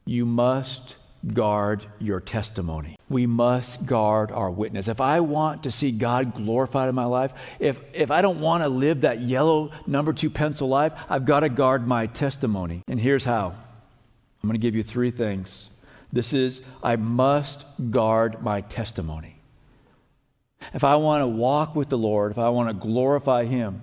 You must guard your testimony. We must guard our witness. If I want to see God glorified in my life, if I don't want to live that yellow number 2 pencil life, I've got to guard my testimony. And here's how. I'm going to give you 3 things. I must guard my testimony. If I want to walk with the Lord, if I want to glorify Him,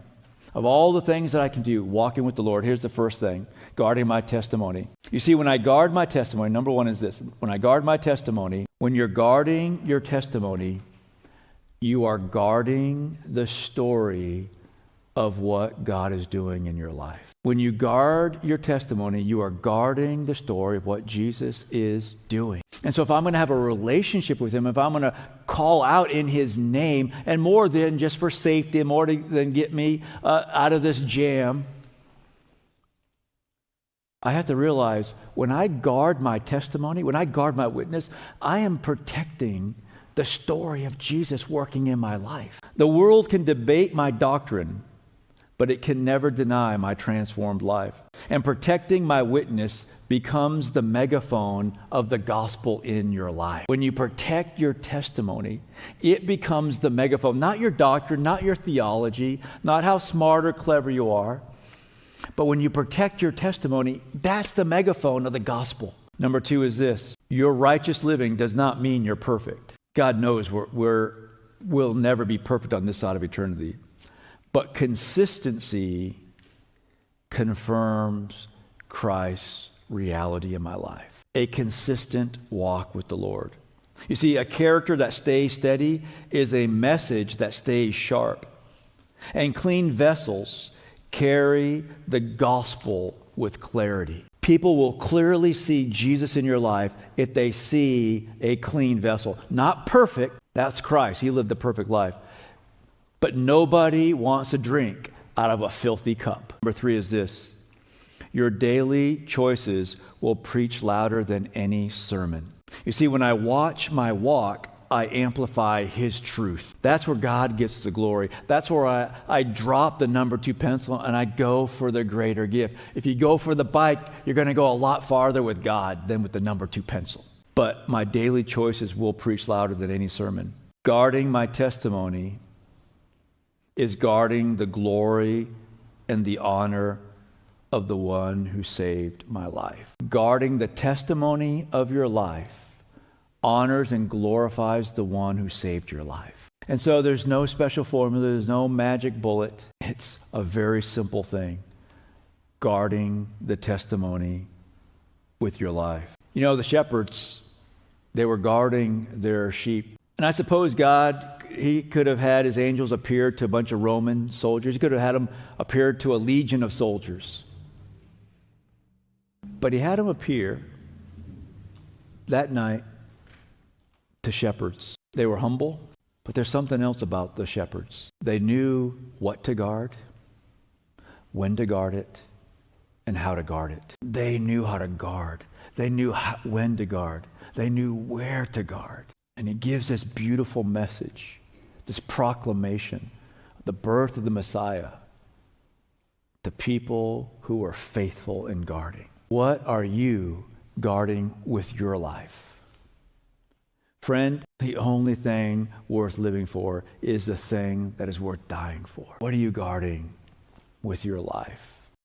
of all the things that I can do walking with the Lord, here's the first thing, guarding my testimony. You see, when I guard my testimony, number 1 is this. When I guard my testimony, when you're guarding your testimony, you are guarding the story of what God is doing in your life. When you guard your testimony, you are guarding the story of what Jesus is doing. And so if I'm going to have a relationship with Him, if I'm going to call out in His name, and more than just for safety, and more than get me out of this jam, I have to realize when I guard my testimony, when I guard my witness, I am protecting the story of Jesus working in my life. The world can debate my doctrine, but it can never deny my transformed life. And protecting my witness becomes the megaphone of the gospel in your life. When you protect your testimony, it becomes the megaphone, not your doctrine, not your theology, not how smart or clever you are, but when you protect your testimony, that's the megaphone of the gospel. Number 2 is this. Your righteous living does not mean you're perfect. God knows we'll never be perfect on this side of eternity. But consistency confirms Christ's reality in my life. A consistent walk with the Lord. You see, a character that stays steady is a message that stays sharp. And clean vessels carry the gospel with clarity. People will clearly see Jesus in your life if they see a clean vessel. Not perfect, that's Christ. He lived the perfect life. But nobody wants to drink out of a filthy cup. Number 3 is this. Your daily choices will preach louder than any sermon. You see, when I watch my walk, I amplify His truth. That's where God gets the glory. That's where I drop the number 2 pencil and I go for the greater gift. If you go for the bike, you're going to go a lot farther with God than with the number 2 pencil. But my daily choices will preach louder than any sermon. Guarding my testimony is guarding the glory and the honor of the one who saved my life. Guarding the testimony of your life honors and glorifies the one who saved your life. And so there's no special formula, there's no magic bullet. It's a very simple thing. Guarding the testimony with your life. You know, the shepherds, they were guarding their sheep. And I suppose God, He could have had His angels appear to a bunch of Roman soldiers. He could have had them appear to a legion of soldiers. But He had them appear that night to shepherds. They were humble, but there's something else about the shepherds. They knew what to guard, when to guard it, and how to guard it. They knew how to guard. They knew when to guard. They knew where to guard. And He gives this beautiful message, this proclamation, the birth of the Messiah, to people who are faithful in guarding. What are you guarding with your life? Friend, the only thing worth living for is the thing that is worth dying for. What are you guarding with your life?